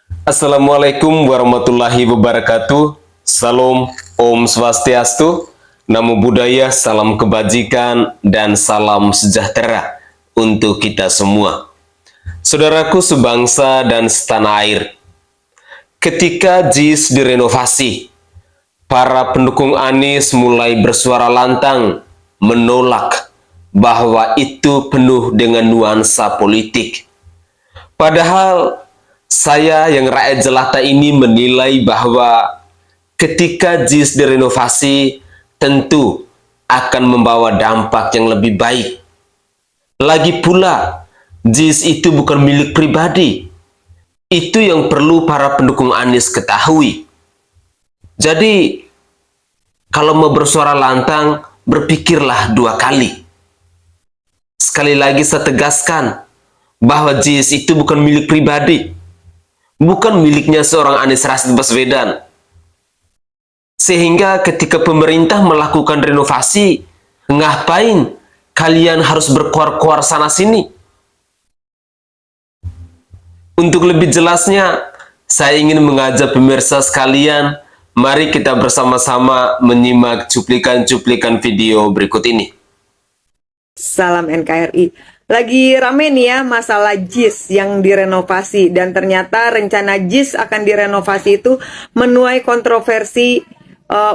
Assalamualaikum warahmatullahi wabarakatuh. Salam, Om Swastiastu, Namo Buddhaya, salam kebajikan, dan salam sejahtera untuk kita semua. Saudaraku sebangsa dan setanah air, ketika JIS direnovasi, para pendukung Anies mulai bersuara lantang menolak bahwa itu penuh dengan nuansa politik. Padahal saya yang rakyat jelata ini menilai bahwa ketika JIS direnovasi tentu akan membawa dampak yang lebih baik. Lagi pula, JIS itu bukan milik pribadi. Itu yang perlu para pendukung Anies ketahui. Jadi, kalau mau bersuara lantang, berpikirlah dua kali. Sekali lagi saya tegaskan bahwa JIS itu bukan milik pribadi. Bukan miliknya seorang Anies Rashid Baswedan. Sehingga ketika pemerintah melakukan renovasi, ngapain kalian harus berkuar-kuar sana-sini? Untuk lebih jelasnya, saya ingin mengajak pemirsa sekalian, mari kita bersama-sama menyimak cuplikan-cuplikan video berikut ini. Salam NKRI. Lagi rame nih ya masalah JIS yang direnovasi, dan ternyata rencana JIS akan direnovasi itu menuai kontroversi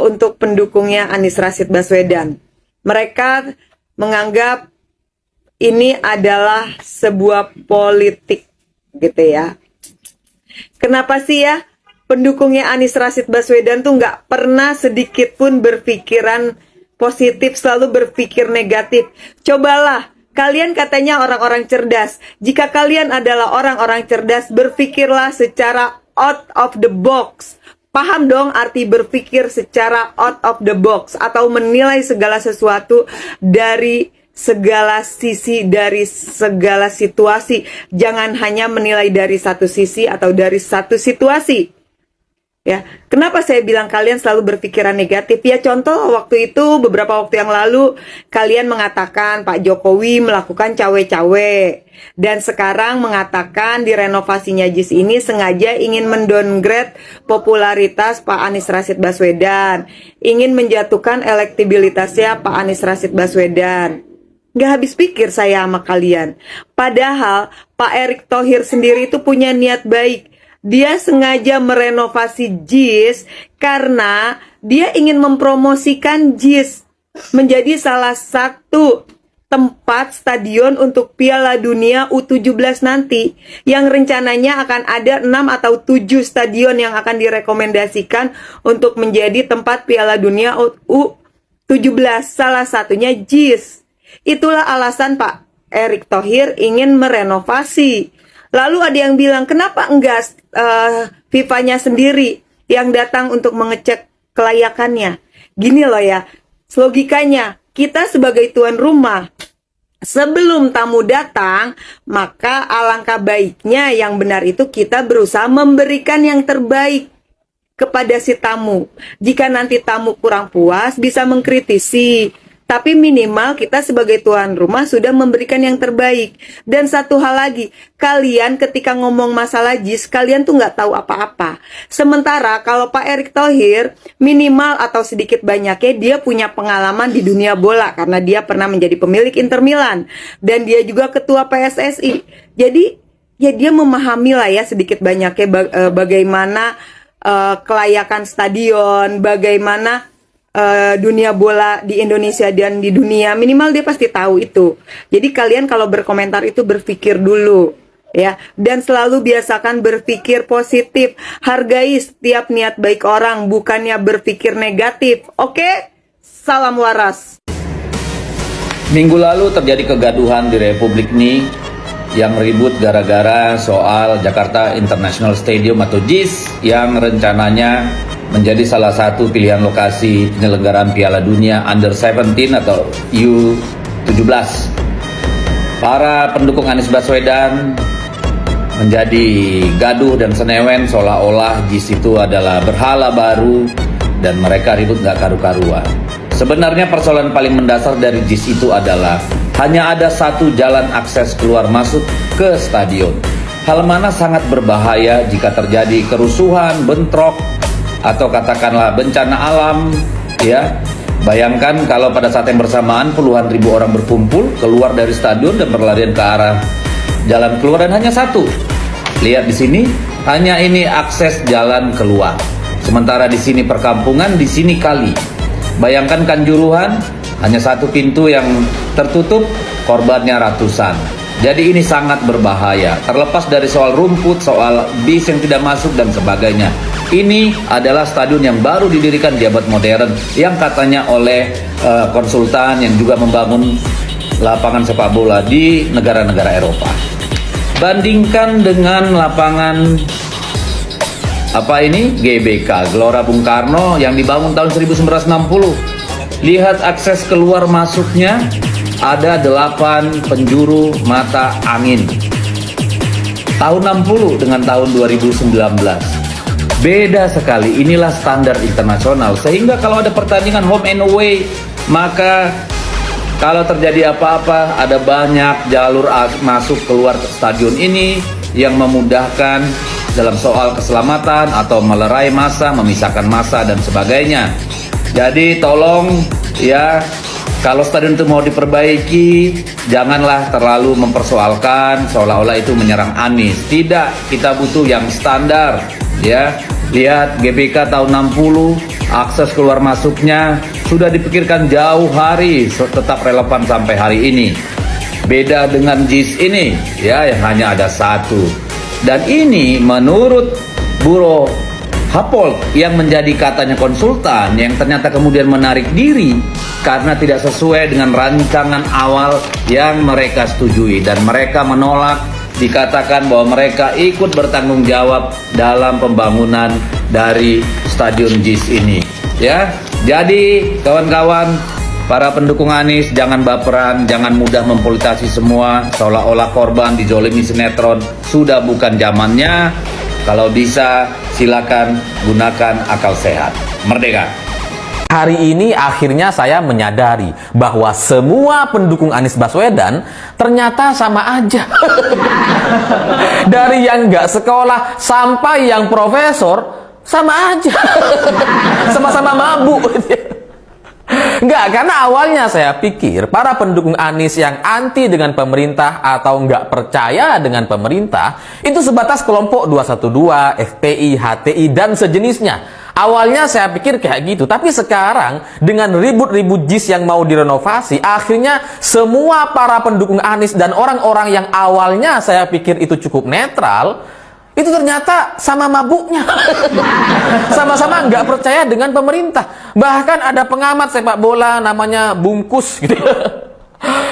untuk pendukungnya Anies Rashid Baswedan. Mereka menganggap ini adalah sebuah politik gitu ya. Kenapa sih ya pendukungnya Anies Rashid Baswedan tuh nggak pernah sedikit pun berpikiran positif, selalu berpikir negatif? Cobalah, kalian katanya orang-orang cerdas. Jika kalian adalah orang-orang cerdas, berpikirlah secara out of the box. Paham dong arti berpikir secara out of the box, atau menilai segala sesuatu dari segala sisi, dari segala situasi. Jangan hanya menilai dari satu sisi atau dari satu situasi. Ya, kenapa saya bilang kalian selalu berpikiran negatif? Ya, contoh waktu itu, beberapa waktu yang lalu, kalian mengatakan Pak Jokowi melakukan cawe-cawe, dan sekarang mengatakan di renovasinya JIS ini sengaja ingin mendowngrade popularitas Pak Anies Rashid Baswedan, ingin menjatuhkan elektabilitasnya Pak Anies Rashid Baswedan. Gak habis pikir saya sama kalian. Padahal Pak Erick Thohir sendiri itu punya niat baik. Dia sengaja merenovasi JIS karena dia ingin mempromosikan JIS menjadi salah satu tempat stadion untuk Piala Dunia U17 nanti, yang rencananya akan ada 6 atau 7 stadion yang akan direkomendasikan untuk menjadi tempat Piala Dunia U17, salah satunya JIS. Itulah alasan Pak Erick Thohir ingin merenovasi. Lalu ada yang bilang, kenapa enggak FIFA-nya sendiri yang datang untuk mengecek kelayakannya? Gini loh ya, logikanya, kita sebagai tuan rumah, sebelum tamu datang, maka alangkah baiknya yang benar itu kita berusaha memberikan yang terbaik kepada si tamu. Jika nanti tamu kurang puas, bisa mengkritisi. Tapi minimal kita sebagai tuan rumah sudah memberikan yang terbaik. Dan satu hal lagi, kalian ketika ngomong masalah JIS, kalian tuh nggak tahu apa-apa. Sementara kalau Pak Erick Thohir, minimal atau sedikit banyaknya dia punya pengalaman di dunia bola, karena dia pernah menjadi pemilik Inter Milan. Dan dia juga ketua PSSI. Jadi ya dia memahami lah ya sedikit banyaknya bagaimana kelayakan stadion, bagaimana dunia bola di Indonesia dan di dunia. Minimal dia pasti tahu itu. Jadi kalian kalau berkomentar itu berpikir dulu ya, dan selalu biasakan berpikir positif. Hargai setiap niat baik orang, bukannya berpikir negatif. Oke? Salam waras. Minggu lalu terjadi kegaduhan di Republik ini yang ribut gara-gara soal Jakarta International Stadium atau JIS yang rencananya menjadi salah satu pilihan lokasi penyelenggaraan Piala Dunia Under 17 atau U17. Para pendukung Anies Baswedan menjadi gaduh dan senewen seolah-olah JIS itu adalah berhala baru dan mereka ribut gak karu-karuan. Sebenarnya persoalan paling mendasar dari JIS itu adalah hanya ada satu jalan akses keluar masuk ke stadion, hal mana sangat berbahaya jika terjadi kerusuhan, bentrok, atau katakanlah bencana alam, ya. Bayangkan kalau pada saat yang bersamaan puluhan ribu orang berkumpul keluar dari stadion dan berlarian ke arah jalan keluar, dan hanya satu. Lihat di sini, hanya ini akses jalan keluar. Sementara di sini perkampungan, di sini kali. Bayangkan Kanjuruhan, hanya satu pintu yang tertutup, korbannya ratusan. Jadi ini sangat berbahaya. Terlepas dari soal rumput, soal bis yang tidak masuk dan sebagainya. Ini adalah stadion yang baru didirikan di abad modern, yang katanya oleh konsultan yang juga membangun lapangan sepak bola di negara-negara Eropa. Bandingkan dengan lapangan GBK, Gelora Bung Karno, yang dibangun tahun 1960. Lihat akses keluar masuknya, ada 8 penjuru mata angin. Tahun 60 dengan tahun 2019. Beda sekali, inilah standar internasional. Sehingga kalau ada pertandingan home and away, maka kalau terjadi apa-apa, ada banyak jalur masuk keluar stadion ini yang memudahkan dalam soal keselamatan atau melerai massa, memisahkan massa dan sebagainya. Jadi tolong ya, kalau stadion itu mau diperbaiki, janganlah terlalu mempersoalkan seolah-olah itu menyerang Anies. Tidak, kita butuh yang standar ya. Lihat GBK tahun 60, akses keluar masuknya sudah dipikirkan jauh hari, tetap relevan sampai hari ini. Beda dengan JIS ini ya, yang hanya ada satu. Dan ini menurut Buro Happold yang menjadi katanya konsultan, yang ternyata kemudian menarik diri karena tidak sesuai dengan rancangan awal yang mereka setujui, dan mereka menolak. Dikatakan bahwa mereka ikut bertanggung jawab dalam pembangunan dari stadion JIS ini ya. Jadi kawan-kawan, para pendukung Anies, jangan baperan, jangan mudah mempolitisasi semua seolah-olah korban dijolimi sinetron. Sudah bukan zamannya. Kalau bisa silakan gunakan akal sehat. Merdeka. Hari ini akhirnya saya menyadari bahwa semua pendukung Anies Baswedan ternyata sama aja. Dari yang nggak sekolah sampai yang profesor sama aja. Sama-sama mabuk. Enggak, karena awalnya saya pikir para pendukung Anies yang anti dengan pemerintah atau nggak percaya dengan pemerintah itu sebatas kelompok 212, FPI, HTI, dan sejenisnya. Awalnya saya pikir kayak gitu, tapi sekarang dengan ribut-ribut JIS yang mau direnovasi, akhirnya semua para pendukung Anies dan orang-orang yang awalnya saya pikir itu cukup netral, itu ternyata sama mabuknya. Sama-sama nggak percaya dengan pemerintah. Bahkan ada pengamat sepak bola namanya Bungkus gitu ya.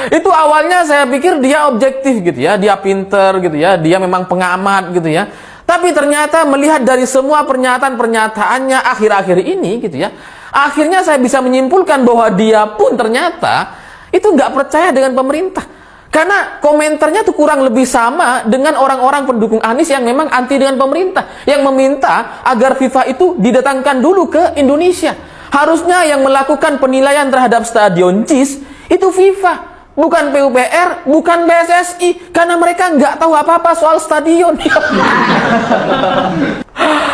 Itu awalnya saya pikir dia objektif gitu ya, dia pinter gitu ya, dia memang pengamat gitu ya. Tapi ternyata melihat dari semua pernyataan-pernyataannya akhir-akhir ini gitu ya, akhirnya saya bisa menyimpulkan bahwa dia pun ternyata itu nggak percaya dengan pemerintah. Karena komentarnya tuh kurang lebih sama dengan orang-orang pendukung Anies yang memang anti dengan pemerintah, yang meminta agar FIFA itu didatangkan dulu ke Indonesia. Harusnya yang melakukan penilaian terhadap stadion JIS itu FIFA, bukan PUPR, bukan PSSI, karena mereka nggak tahu apa-apa soal stadion.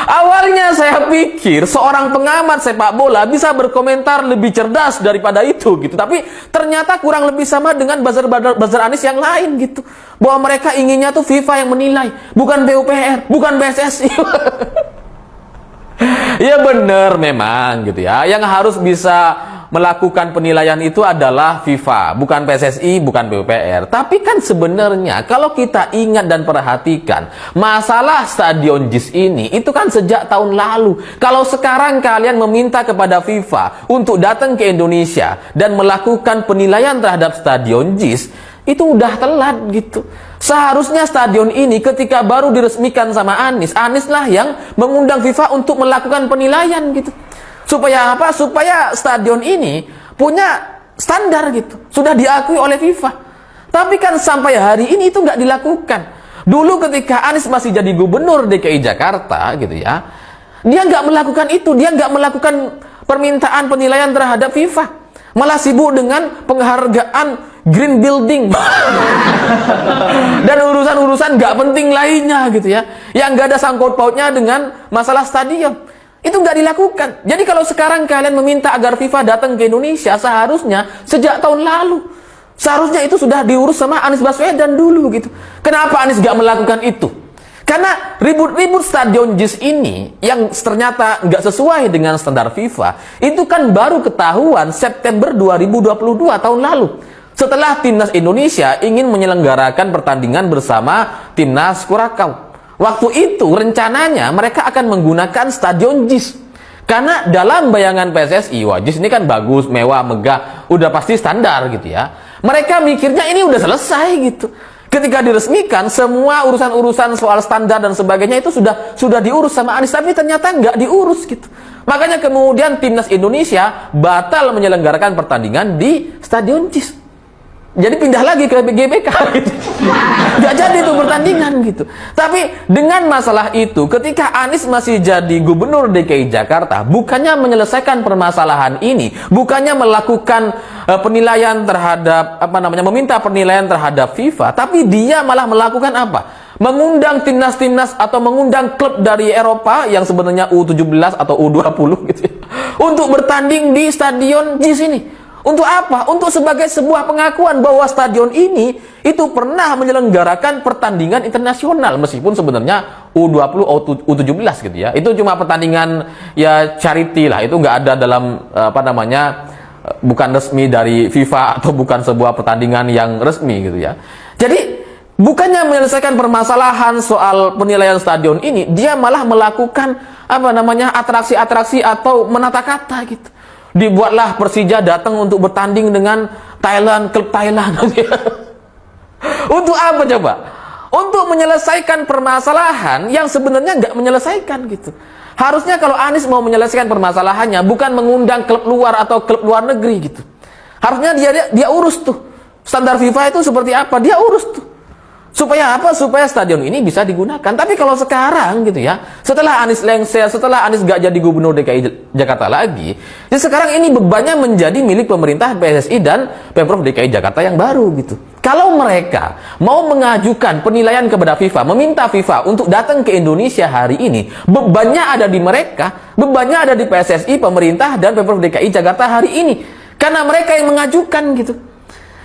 Awalnya saya pikir seorang pengamat sepak bola bisa berkomentar lebih cerdas daripada itu gitu, tapi ternyata kurang lebih sama dengan buzzer Anies yang lain gitu, bahwa mereka inginnya tuh FIFA yang menilai, bukan PUPR, bukan PSSI. Ya bener memang gitu ya, yang harus bisa melakukan penilaian itu adalah FIFA, bukan PSSI, bukan PUPR. Tapi kan sebenarnya kalau kita ingat dan perhatikan, masalah stadion JIS ini itu kan sejak tahun lalu. Kalau sekarang kalian meminta kepada FIFA untuk datang ke Indonesia dan melakukan penilaian terhadap stadion JIS, itu udah telat gitu. Seharusnya stadion ini ketika baru diresmikan sama Anies, Anies lah yang mengundang FIFA untuk melakukan penilaian gitu. Supaya apa? Supaya stadion ini punya standar gitu. Sudah diakui oleh FIFA. Tapi kan sampai hari ini itu nggak dilakukan. Dulu ketika Anies masih jadi gubernur DKI Jakarta gitu ya, dia nggak melakukan itu. Dia nggak melakukan permintaan penilaian terhadap FIFA. malah sibuk dengan penghargaan green building dan urusan-urusan nggak penting lainnya gitu ya, yang nggak ada sangkut pautnya dengan masalah stadion. Itu nggak dilakukan. Jadi kalau sekarang kalian meminta agar FIFA datang ke Indonesia, seharusnya sejak tahun lalu, seharusnya itu sudah diurus sama Anies Baswedan dulu gitu. Kenapa Anies nggak melakukan itu? Karena ribut-ribut stadion JIS ini yang ternyata nggak sesuai dengan standar FIFA, itu kan baru ketahuan September 2022 tahun lalu. Setelah Timnas Indonesia ingin menyelenggarakan pertandingan bersama Timnas Kurakau. Waktu itu rencananya mereka akan menggunakan stadion JIS. Karena dalam bayangan PSSI, wah JIS ini kan bagus, mewah, megah, udah pasti standar gitu ya. Mereka mikirnya ini udah selesai gitu. Ketika diresmikan, semua urusan-urusan soal standar dan sebagainya itu sudah diurus sama Anies, tapi ternyata nggak diurus gitu. Makanya kemudian Timnas Indonesia batal menyelenggarakan pertandingan di Stadion JIS. Jadi pindah lagi ke GBK gitu. Nggak jadi itu pertandingan gitu. Tapi dengan masalah itu, ketika Anies masih jadi Gubernur DKI Jakarta, bukannya menyelesaikan permasalahan ini, bukannya melakukan penilaian terhadap meminta penilaian terhadap FIFA, tapi dia malah melakukan apa? Mengundang timnas-timnas atau mengundang klub dari Eropa yang sebenarnya U17 atau U20 gitu ya, untuk bertanding di Stadion JIS ini. Untuk apa? Untuk sebagai sebuah pengakuan bahwa stadion ini itu pernah menyelenggarakan pertandingan internasional, meskipun sebenarnya U20 U17 gitu ya. Itu cuma pertandingan ya charity lah, itu nggak ada dalam bukan resmi dari FIFA atau bukan sebuah pertandingan yang resmi gitu ya. Jadi bukannya menyelesaikan permasalahan soal penilaian stadion ini, dia malah melakukan atraksi-atraksi atau menata kata gitu. Dibuatlah Persija datang untuk bertanding dengan Thailand, klub Thailand. Untuk apa coba? Untuk menyelesaikan permasalahan yang sebenarnya nggak menyelesaikan gitu. Harusnya kalau Anies mau menyelesaikan permasalahannya, bukan mengundang klub luar atau klub luar negeri gitu. Harusnya dia urus tuh. Standar FIFA itu seperti apa? Dia urus tuh. Supaya apa? Supaya stadion ini bisa digunakan. Tapi kalau sekarang gitu ya, setelah Anies lengser, setelah Anies gak jadi Gubernur DKI Jakarta lagi, jadi sekarang ini bebannya menjadi milik pemerintah PSSI dan Pemprov DKI Jakarta yang baru gitu. Kalau mereka mau mengajukan penilaian kepada FIFA, meminta FIFA untuk datang ke Indonesia hari ini, bebannya ada di mereka, bebannya ada di PSSI, pemerintah dan Pemprov DKI Jakarta hari ini. Karena mereka yang mengajukan gitu.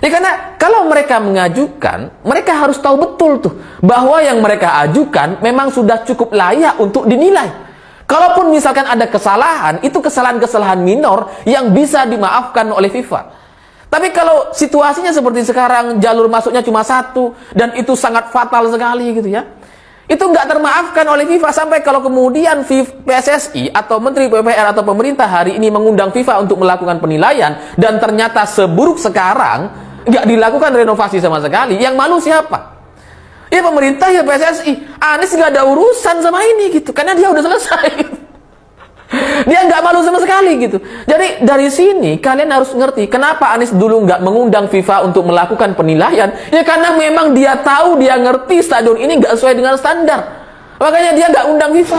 Ya karena kalau mereka mengajukan, mereka harus tahu betul tuh bahwa yang mereka ajukan memang sudah cukup layak untuk dinilai. Kalaupun misalkan ada kesalahan, itu kesalahan-kesalahan minor yang bisa dimaafkan oleh FIFA. Tapi kalau situasinya seperti sekarang, jalur masuknya cuma satu dan itu sangat fatal sekali gitu ya. Itu nggak termaafkan oleh FIFA, sampai kalau kemudian PSSI atau Menteri PUPR atau pemerintah hari ini mengundang FIFA untuk melakukan penilaian dan ternyata seburuk sekarang, nggak dilakukan renovasi sama sekali, yang malu siapa? Ya pemerintah, ya PSSI. Anies nggak ada urusan sama ini gitu, karena dia udah selesai. Dia nggak malu sama sekali gitu. Jadi dari sini kalian harus ngerti kenapa Anies dulu nggak mengundang FIFA untuk melakukan penilaian. Ya karena memang dia tahu, dia ngerti stadion ini nggak sesuai dengan standar. Makanya dia nggak undang FIFA.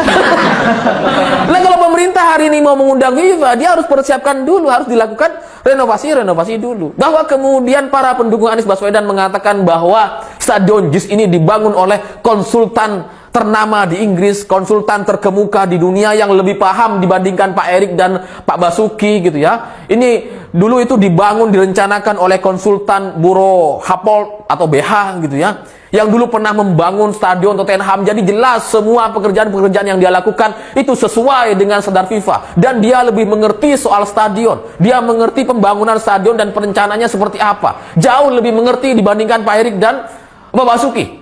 Nah kalau pemerintah hari ini mau mengundang FIFA, dia harus persiapkan dulu, harus dilakukan renovasi dulu. Bahwa kemudian para pendukung Anies Baswedan mengatakan bahwa stadion JIS ini dibangun oleh konsultan ternama di Inggris, konsultan terkemuka di dunia yang lebih paham dibandingkan Pak Erik dan Pak Basuki gitu ya. Ini dulu itu dibangun, direncanakan oleh konsultan Buro Happold atau BH gitu ya, yang dulu pernah membangun stadion Tottenham. Jadi jelas semua pekerjaan-pekerjaan yang dia lakukan itu sesuai dengan standar FIFA, dan dia lebih mengerti soal stadion, dia mengerti pembangunan stadion dan perencanaannya seperti apa, jauh lebih mengerti dibandingkan Pak Erik dan Pak Basuki.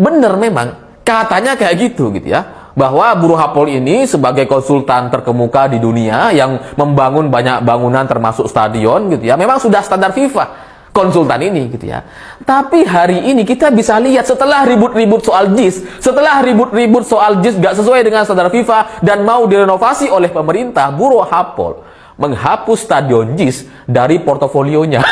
Bener memang katanya kayak gitu ya, bahwa Buro Happold ini sebagai konsultan terkemuka di dunia yang membangun banyak bangunan termasuk stadion gitu ya, memang sudah standar FIFA konsultan ini gitu ya. Tapi hari ini kita bisa lihat setelah ribut-ribut soal JIS, setelah ribut-ribut soal JIS gak sesuai dengan standar FIFA dan mau direnovasi oleh pemerintah, Buro Happold menghapus stadion JIS dari portofolionya.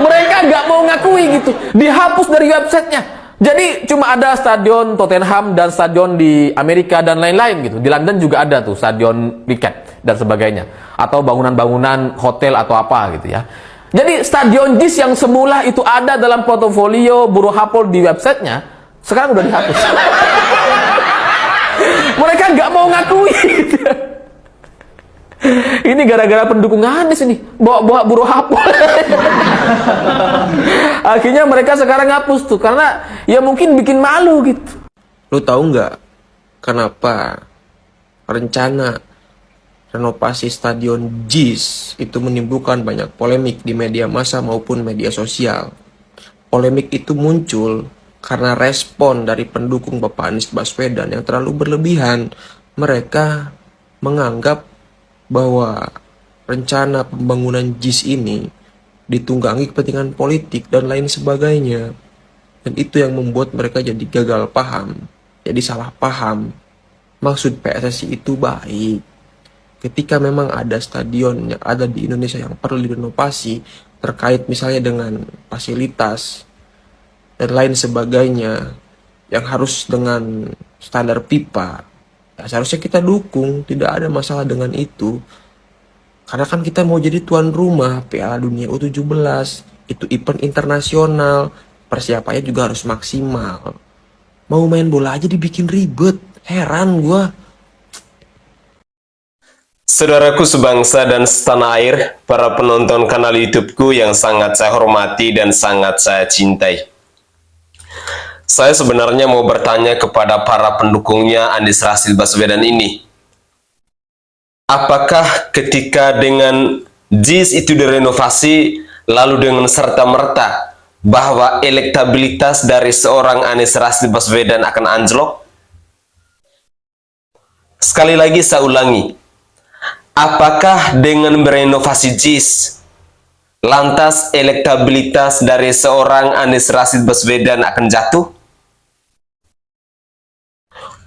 Mereka gak mau ngakui gitu, dihapus dari websitenya. Jadi cuma ada stadion Tottenham dan stadion di Amerika dan lain-lain gitu. Di London juga ada tuh stadion Wicket. dan sebagainya, atau bangunan-bangunan hotel atau apa gitu ya. Jadi Stadion JIS yang semula itu ada dalam portofolio Bureau Hapol di websitenya, sekarang udah dihapus. Mereka nggak mau ngakui. Ini gara-gara pendukung Anies ini, bawa-bawa Bureau Hapol. Akhirnya mereka sekarang hapus tuh, karena ya mungkin bikin malu gitu. Lu tahu nggak kenapa rencana renovasi Stadion JIS itu menimbulkan banyak polemik di media massa maupun media sosial? Polemik itu muncul karena respon dari pendukung Bapak Anies Baswedan yang terlalu berlebihan. Mereka menganggap bahwa rencana pembangunan JIS ini ditunggangi kepentingan politik dan lain sebagainya. Dan itu yang membuat mereka jadi gagal paham, jadi salah paham. Maksud PSSI itu baik. Ketika memang ada stadion yang ada di Indonesia yang perlu direnovasi terkait misalnya dengan fasilitas dan lain sebagainya yang harus dengan standar FIFA, ya seharusnya kita dukung, tidak ada masalah dengan itu. Karena kan kita mau jadi tuan rumah Piala Dunia U17, itu event internasional, persiapannya juga harus maksimal. Mau main bola aja dibikin ribet, heran gua. Saudaraku sebangsa dan setanah air, para penonton kanal YouTubeku yang sangat saya hormati dan sangat saya cintai. Saya sebenarnya mau bertanya kepada para pendukungnya Anies Rashid Baswedan ini. Apakah ketika dengan JIS itu direnovasi, lalu dengan serta-merta bahwa elektabilitas dari seorang Anies Rashid Baswedan akan anjlok? Sekali lagi saya ulangi, apakah dengan merenovasi JIS, lantas elektabilitas dari seorang Anies Rashid Baswedan akan jatuh?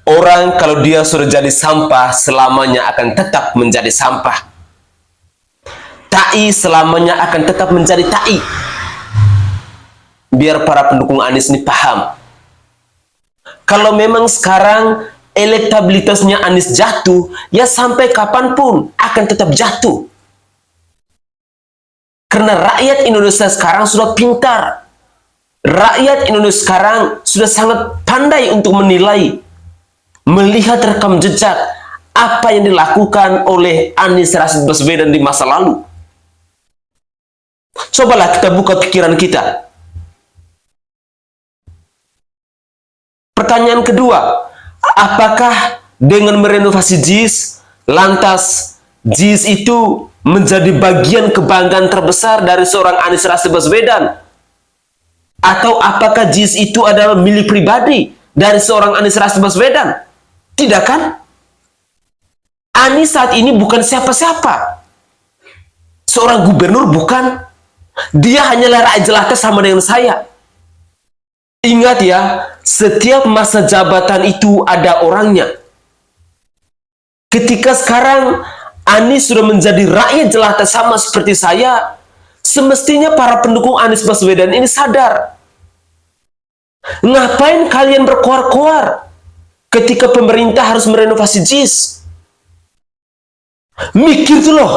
Orang kalau dia sudah jadi sampah, selamanya akan tetap menjadi sampah. Tai selamanya akan tetap menjadi tai. Biar para pendukung Anies ini paham. Kalau memang sekarang elektabilitasnya Anies jatuh, ya sampai kapanpun akan tetap jatuh. Karena rakyat Indonesia sekarang sudah pintar. Rakyat Indonesia sekarang sudah sangat pandai untuk menilai, melihat rekam jejak apa yang dilakukan oleh Anies Rashid Baswedan di masa lalu. Cobalah kita buka pikiran kita. Pertanyaan kedua, apakah dengan merenovasi JIS, lantas JIS itu menjadi bagian kebanggaan terbesar dari seorang Anies Rashid Baswedan? Atau apakah JIS itu adalah milik pribadi dari seorang Anies Rashid Baswedan? Tidak kan? Anies saat ini bukan siapa-siapa. Seorang gubernur bukan. Dia hanyalah rakyat jelata sama dengan saya. Ingat ya, setiap masa jabatan itu ada orangnya. Ketika sekarang Anies sudah menjadi rakyat jelata sama seperti saya, semestinya para pendukung Anies Baswedan ini sadar. Ngapain kalian berkoar-koar ketika pemerintah harus merenovasi JIS? Mikir tuh loh.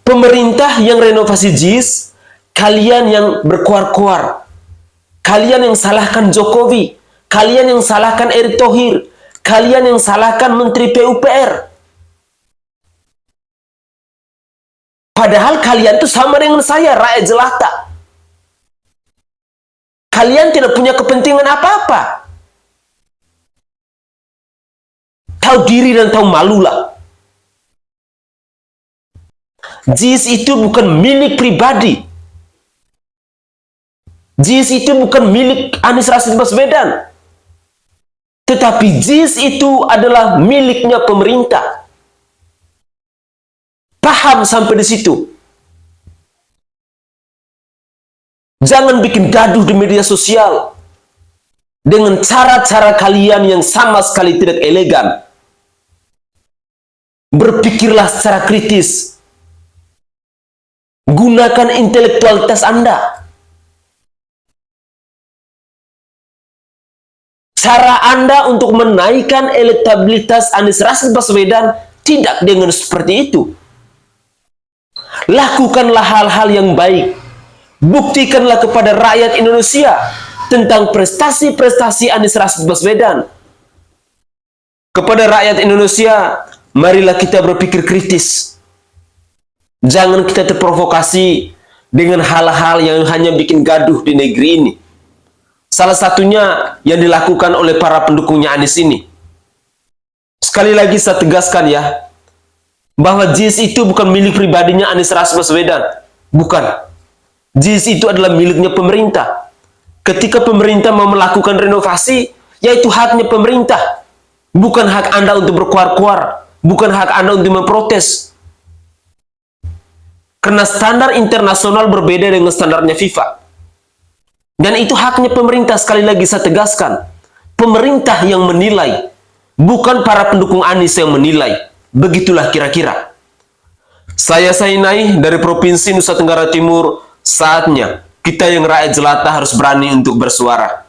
Pemerintah yang renovasi JIS, kalian yang berkoar-koar, kalian yang salahkan Jokowi, kalian yang salahkan Erick Thohir, kalian yang salahkan Menteri PUPR. Padahal kalian tuh sama dengan saya, rakyat jelata. Kalian tidak punya kepentingan apa-apa. Tahu diri dan tahu malulah. JIS itu bukan milik pribadi. JIS itu bukan milik Anies Rashid Baswedan. Tetapi JIS itu adalah miliknya pemerintah. Paham sampai di situ? Jangan bikin gaduh di media sosial dengan cara-cara kalian yang sama sekali tidak elegan. Berpikirlah secara kritis. Gunakan intelektualitas Anda. Cara Anda untuk menaikkan elektabilitas Anies Rashid Baswedan tidak dengan seperti itu. Lakukanlah hal-hal yang baik. Buktikanlah kepada rakyat Indonesia tentang prestasi-prestasi Anies Rashid Baswedan. Kepada rakyat Indonesia, marilah kita berpikir kritis. Jangan kita terprovokasi dengan hal-hal yang hanya bikin gaduh di negeri ini. Salah satunya yang dilakukan oleh para pendukungnya Anies ini. Sekali lagi saya tegaskan ya, bahwa JIS itu bukan milik pribadinya Anies Rashid Baswedan. Bukan. JIS itu adalah miliknya pemerintah. Ketika pemerintah mau melakukan renovasi, yaitu haknya pemerintah. Bukan hak Anda untuk berkuar-kuar. Bukan hak Anda untuk memprotes. Karena standar internasional berbeda dengan standarnya FIFA. Dan itu haknya pemerintah, sekali lagi saya tegaskan. Pemerintah yang menilai, bukan para pendukung Anies yang menilai. Begitulah kira-kira. Saya Sainai dari Provinsi Nusa Tenggara Timur, saatnya kita yang rakyat jelata harus berani untuk bersuara.